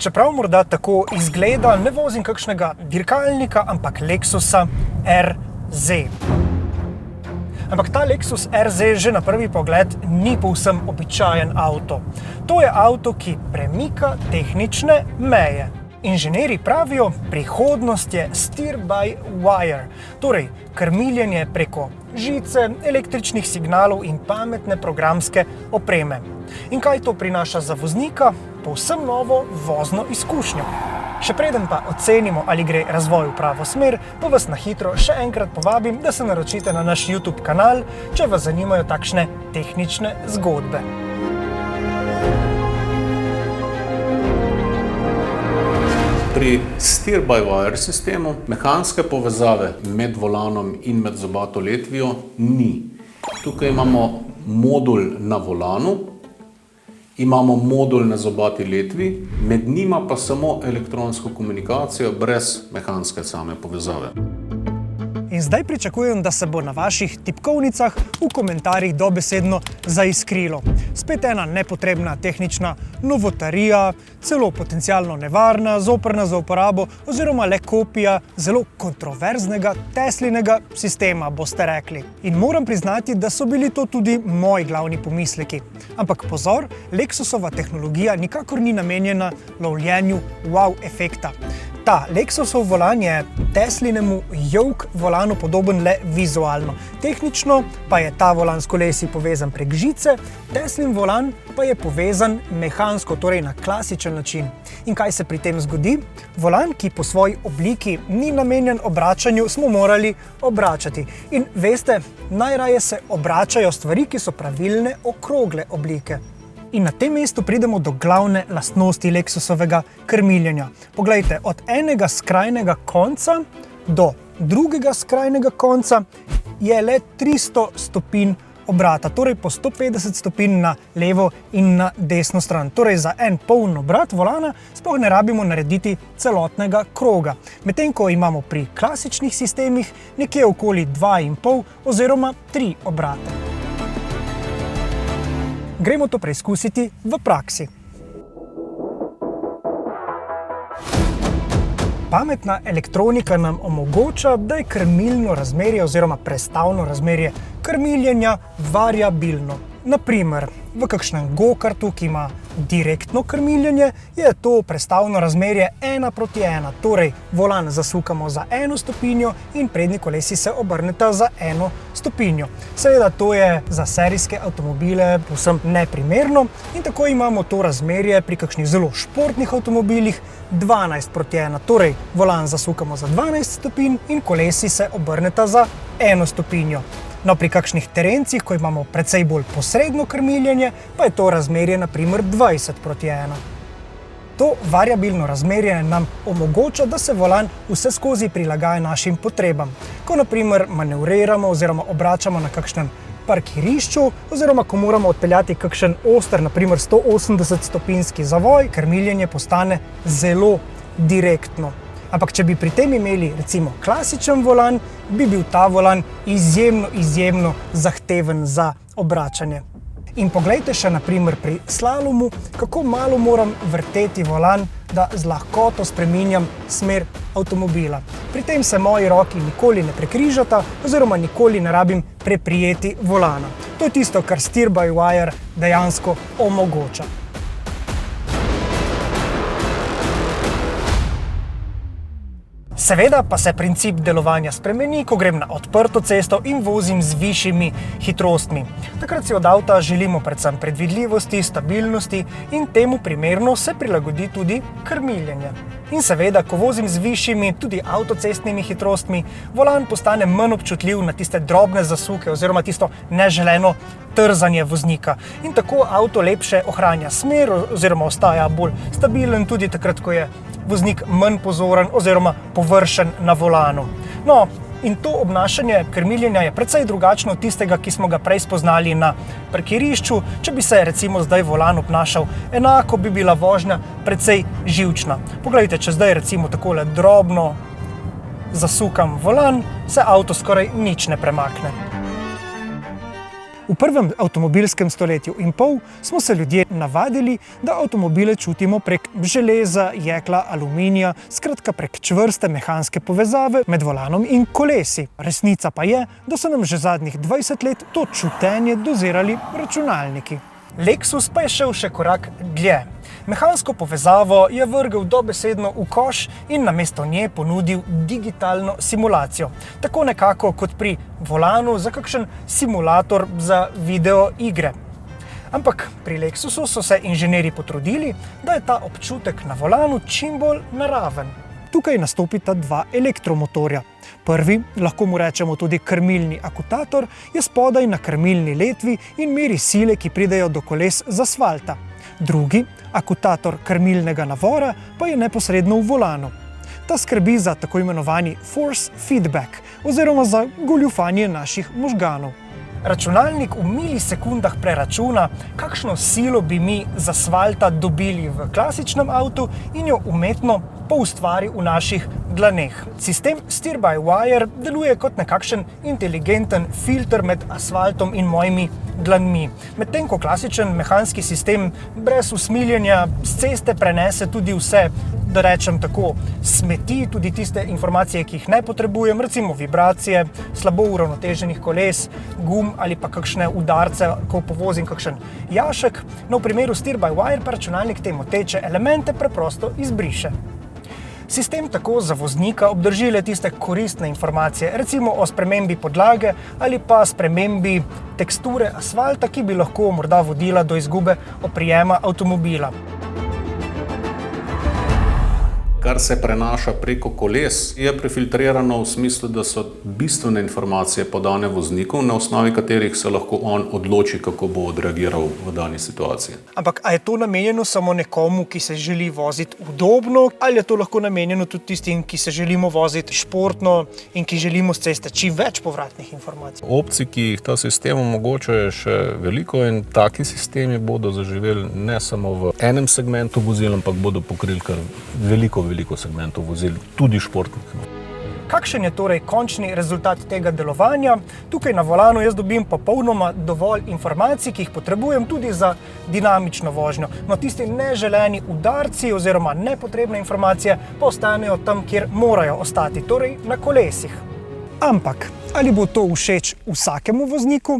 Čeprav morda tako izgleda, ne vozim kakšnega dirkalnika, ampak Lexusa RZ. Ampak ta Lexus RZ že na prvi pogled ni povsem običajen avto. To je avto, ki premika tehnične meje. Inženirji pravijo, prihodnost je steer-by-wire, torej krmiljenje preko žice, električnih signalov in pametne programske opreme. In kaj to prinaša za voznika? Povsem novo vozno izkušnjo. Še preden pa ocenimo, ali gre razvoj v pravo smer, pa vas na hitro še enkrat povabim, da se naročite na naš YouTube kanal, če vas zanimajo takšne tehnične zgodbe. Pri steer-by-wire sistemu mehanske povezave med volanom in med zobato letvijo ni. Tukaj imamo modul na volanu, imamo modul na zobati letvi, med njima pa samo elektronsko komunikacijo brez mehanske same povezave. In zdaj pričakujem, da se bo na vaših tipkovnicah v komentarjih dobesedno zaiskrilo. Spet ena nepotrebna tehnična novotarija, celo potencialno nevarna, zoprna za uporabo oziroma le kopija zelo kontroverznega Teslinega sistema, boste rekli. In moram priznati, da so bili to tudi moji glavni pomisleki. Ampak pozor, Lexusova tehnologija nikakor ni namenjena lovljenju wow efekta. Ta Lexusov volan je Teslinemu yoke volanu podoben le vizualno. Tehnično pa je ta volan s kolesi povezan prek žice, Teslin volan pa je povezan mehansko, torej na klasičen način. In kaj se pri tem zgodi? Volan, ki po svoji obliki ni namenjen obračanju, smo morali obračati. In veste, najraje se obračajo stvari, ki so pravilne okrogle oblike. In na tem mestu pridemo do glavne lastnosti Lexusovega krmiljenja. Poglejte, od enega skrajnega konca do drugega skrajnega konca je le 300 stopinj obrata, torej po 150 stopinj na levo in na desno stran. Torej za en poln obrat volana sploh ne rabimo narediti celotnega kroga. Medtem ko imamo pri klasičnih sistemih nekje okoli 2,5 oziroma 3 obrate. Gremo to preizkusiti v praksi. Pametna elektronika nam omogoča, da je krmilno razmerje oziroma prestavno razmerje krmiljenja variabilno. Naprimer, v kakšnem go-kartu, ki ima direktno krmiljenje, je to prestavno razmerje 1:1, torej volan zasukamo za 1 stopinjo in prednji kolesi se obrneta za 1 stopinjo. Seveda to je za serijske avtomobile povsem neprimerno in tako imamo to razmerje pri kakšnih zelo športnih avtomobilih 12:1, torej volan zasukamo za 12 stopinj in kolesi se obrneta za 1 stopinjo. No, pri kakšnih terencih, ko imamo precej bolj posredno krmiljenje, pa je to razmerje na primer 20:1. To variabilno razmerje nam omogoča, da se volan vseskozi prilagaja našim potrebam. Ko na primer manevriramo oziroma obračamo na kakšnem parkirišču oziroma ko moramo odpeljati kakšen oster, na primer 180-stopinjski zavoj, krmiljenje postane zelo direktno. Ampak če bi pri tem imeli recimo klasičen volan, bi bil ta volan izjemno zahteven za obračanje. In poglejte še na primer pri slalomu, kako malo moram vrteti volan, da z lahkoto spreminjam smer avtomobila. Pri tem se moji roki nikoli ne prekrižata oziroma nikoli ne rabim preprijeti volana. To je tisto, kar steer-by-wire dejansko omogoča. Seveda pa se princip delovanja spremeni, ko grem na odprto cesto in vozim z višjimi hitrostmi. Takrat si od avta želimo predvsem predvidljivosti, stabilnosti in temu primerno se prilagodi tudi krmiljenje. In seveda, ko vozim z višjimi, tudi avtocestnimi hitrostmi, volan postane manj občutljiv na tiste drobne zasuke oziroma tisto neželeno trzanje voznika. In tako avto lepše ohranja smer oziroma ostaja bolj stabilen tudi takrat, ko je voznik manj pozoren oziroma površen na volanu. No, in to obnašanje krmiljenja je precej drugačno od tistega, ki smo ga prej spoznali na parkirišču. Če bi se recimo zdaj volan obnašal enako, bi bila vožnja precej živčna. Poglejte, če zdaj recimo takole drobno zasukam volan, se avto skoraj nič ne premakne. V prvem avtomobilskem stoletju in pol smo se ljudje navadili, da avtomobile čutimo prek železa, jekla, aluminija, skratka prek čvrste mehanske povezave med volanom in kolesi. Resnica pa je, da so nam že zadnjih 20 let to čutenje dozirali računalniki. Lexus pa je šel še korak dlje. Mehansko povezavo je vrgel dobesedno v koš in namesto nje ponudil digitalno simulacijo. Tako nekako kot pri volanu za kakšen simulator za video igre. Ampak pri Lexusu so se inženirji potrudili, da je ta občutek na volanu čim bolj naraven. Tukaj nastopita dva elektromotorja. Prvi, lahko mu rečemo tudi krmilni akutator, je spodaj na krmilni letvi in meri sile, ki pridejo do koles z asfalta. Drugi, akutator krmilnega navora, pa je neposredno v volanu. Ta skrbi za tako imenovani force feedback oziroma za goljufanje naših možganov. Računalnik v milisekundah preračuna, kakšno silo bi mi z asfalta dobili v klasičnem avtu in jo umetno poustvari v naših dlaneh. Sistem steer-by-wire deluje kot nekakšen inteligenten filter med asfaltom in mojimi dlanmi. Medtem ko klasičen mehanski sistem brez usmiljenja s ceste prenese tudi vse, da rečem tako, smeti, tudi tiste informacije, ki jih ne potrebujem, recimo vibracije, slabo uravnoteženih koles, gum ali pa kakšne udarce, ko povozim kakšen jašek. No, v primeru steer-by-wire pa računalnik te moteče elemente preprosto izbriše. Sistem tako za voznika obdrži le tiste koristne informacije, recimo o spremembi podlage ali pa spremembi teksture asfalta, ki bi lahko morda vodila do izgube oprijema avtomobila. Kar se prenaša preko koles, je prefiltrirano v smislu, da so bistvene informacije podane vozniku, na osnovi katerih se lahko on odloči, kako bo odreagiral v dani situaciji. Ampak a je to namenjeno samo nekomu, ki se želi voziti udobno, ali je to lahko namenjeno tudi tistim, ki se želimo voziti športno in ki želimo s ceste čim več povratnih informacij? Opcij, ki jih ta sistem omogoča, je še veliko in taki sistemi bodo zaživeli ne samo v enem segmentu vozil, ampak bodo pokrili kar veliko segmentov vozil, tudi športnih. Kakšen je torej končni rezultat tega delovanja? Tukaj na volanu jaz dobim popolnoma dovolj informacij, ki jih potrebujem tudi za dinamično vožnjo. No, tisti neželeni udarci oziroma nepotrebne informacije pa ostanejo tam, kjer morajo ostati, torej na kolesih. Ampak, ali bo to všeč vsakemu vozniku?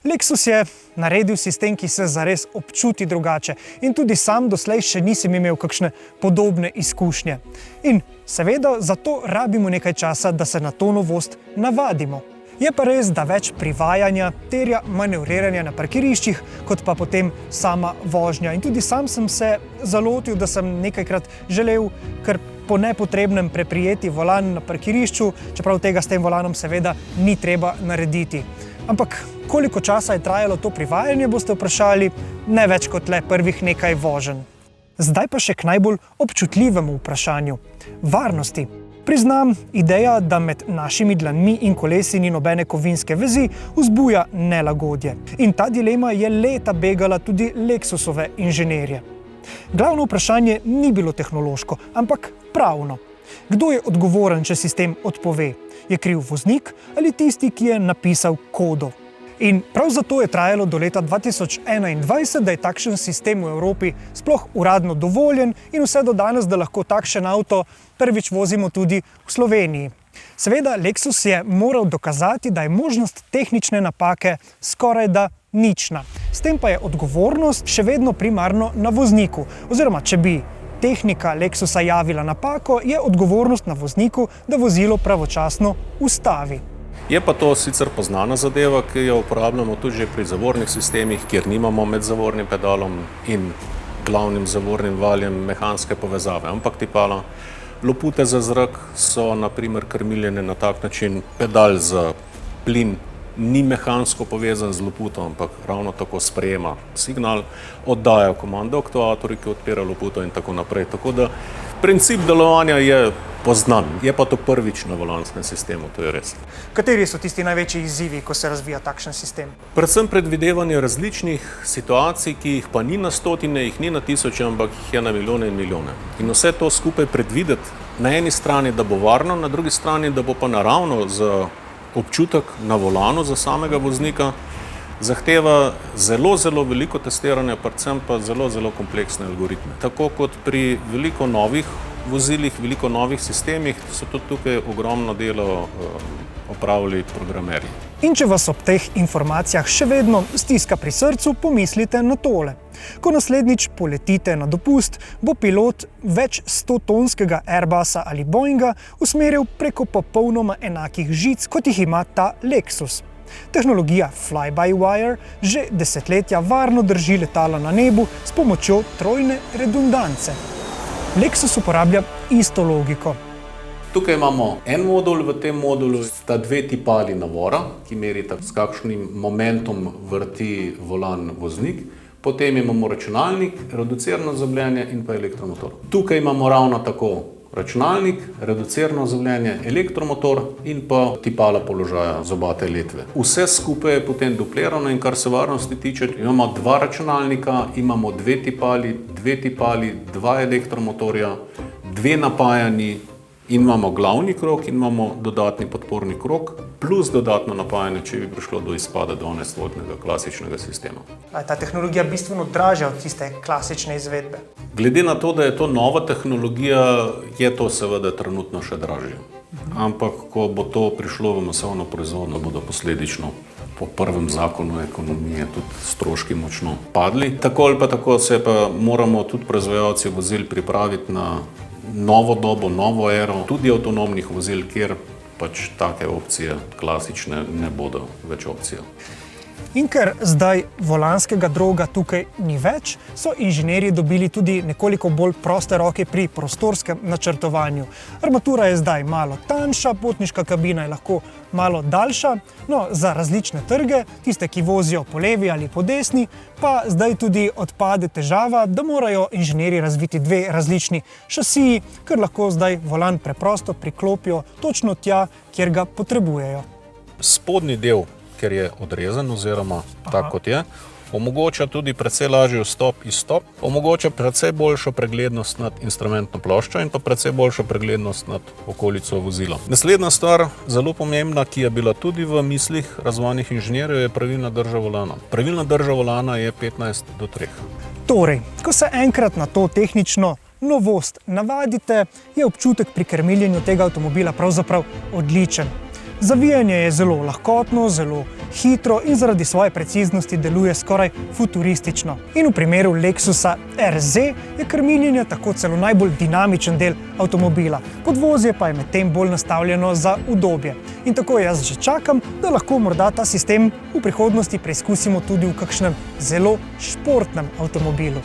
Lexus je naredil sistem, ki se zares občuti drugače in tudi sam doslej še nisem imel kakšne podobne izkušnje. In seveda zato rabimo nekaj časa, da se na to novost navadimo. Je pa res, da več privajanja terja manevriranja na parkiriščih, kot pa potem sama vožnja. In tudi sam sem se zalotil, da sem nekajkrat želel kar po nepotrebnem preprijeti volan na parkirišču, čeprav tega s tem volanom seveda ni treba narediti. Ampak koliko časa je trajalo to privajanje, boste vprašali, ne več kot le prvih nekaj voženj. Zdaj pa še k najbolj občutljivemu vprašanju – varnosti. Priznam, ideja, da med našimi dlanmi in kolesi ni nobene kovinske vezi, vzbuja nelagodje. In ta dilema je leta begala tudi Lexusove inženirje. Glavno vprašanje ni bilo tehnološko, ampak pravno. Kdo je odgovoren, če sistem odpove? Je kriv voznik ali tisti, ki je napisal kodo? In prav zato je trajalo do leta 2021, da je takšen sistem v Evropi sploh uradno dovoljen in vse do danes, da lahko takšen avto prvič vozimo tudi v Sloveniji. Seveda, Lexus je moral dokazati, da je možnost tehnične napake skorajda nična. S tem pa je odgovornost še vedno primarno na vozniku, oziroma če bi tehnika Lexusa javila napako, je odgovornost na vozniku, da vozilo pravočasno ustavi. Je pa to sicer poznana zadeva, ki jo uporabljamo tudi že pri zavornih sistemih, kjer nimamo med zavornim pedalom in glavnim zavornim valjem mehanske povezave, ampak tipala lopute za zrak so na primer krmiljene na tak način, pedal za plin ni mehansko povezan z loputo, ampak ravno tako sprejema signal, oddaja komando aktuatorju, ki odpira loputo in tako naprej. Tako da princip delovanja je poznan, je pa to prvič na volanskem sistemu, to je res. Kateri so tisti največji izzivi, ko se razvija takšen sistem? Predvsem predvidevanje različnih situacij, ki jih pa ni na stotine, jih ni na tisoče, ampak jih je na milijone in milijone. In vse to skupaj predvideti, na eni strani, da bo varno, na drugi strani, da bo pa naravno za občutek na volanu za samega voznika, zahteva zelo, zelo veliko testiranja, predvsem pa zelo, zelo kompleksne algoritme. Tako kot pri veliko novih vozilih, veliko novih sistemih, so tudi tukaj ogromno delo opravili programerji. In če vas ob teh informacijah še vedno stiska pri srcu, pomislite na tole. Ko naslednjič poletite na dopust, bo pilot več 100-tonskega Airbusa ali Boeinga usmeril preko popolnoma enakih žic, kot jih ima ta Lexus. Tehnologija fly-by-wire že desetletja varno drži letala na nebu s pomočjo trojne redundance. Lexus uporablja isto logiko. Tukaj imamo en modul, v tem modulu sta dve tipali navora, ki merita, s kakšnim momentom vrti volan voznik. Potem imamo računalnik, reducirano zavljanje in pa elektromotor. Tukaj imamo ravno tako računalnik, reducirano zavljanje, elektromotor in pa tipala položaja zobate letve. Vse skupaj je potem duplirano in kar se varnosti tiče, imamo dva računalnika, imamo dve tipali, dva elektromotorja, dve napajanji, in imamo glavni krog in imamo dodatni podporni krog, plus dodatno napajanje, če bi prišlo do izpada 12-voltnega klasičnega sistema. A je ta tehnologija bistveno dražja od tiste klasične izvedbe? Glede na to, da je to nova tehnologija, je to seveda trenutno še dražje. Ampak, ko bo to prišlo v masovno proizvodnjo, bodo posledično po prvem zakonu ekonomije tudi stroški močno padli. Tako ali pa tako se pa moramo tudi proizvajalci vozil pripraviti na novo dobo, novo ero, tudi avtonomnih vozil, kjer pač take opcije klasične ne bodo več opcija. In ker zdaj volanskega droga tukaj ni več, so inženirji dobili tudi nekoliko bolj proste roke pri prostorskem načrtovanju. Armatura je zdaj malo tanjša, potniška kabina je lahko malo daljša, no za različne trge, tiste, ki vozijo po levi ali po desni, pa zdaj tudi odpade težava, da morajo inženirji razviti dve različni šasiji, ker lahko zdaj volan preprosto priklopijo točno tja, kjer ga potrebujejo. Spodnji del, ker je odrezan oziroma tak kot je, omogoča tudi precej lažji vstop in izstop, omogoča precej boljšo preglednost nad instrumentno ploščo in pa precej boljšo preglednost nad okolico vozila. Naslednja stvar, zelo pomembna, ki je bila tudi v mislih razvojnih inženirjev, je pravilna drža volana. Pravilna drža volana je 15:3. Torej, ko se enkrat na to tehnično novost navadite, je občutek pri krmiljenju tega avtomobila pravzaprav odličen. Zavijanje je zelo lahkotno, zelo hitro in zaradi svoje preciznosti deluje skoraj futuristično. In v primeru Lexusa RZ je krmiljenje tako celo najbolj dinamičen del avtomobila. Podvozje pa je medtem bolj nastavljeno za udobje. In tako jaz že čakam, da lahko morda ta sistem v prihodnosti preizkusimo tudi v kakšnem zelo športnem avtomobilu.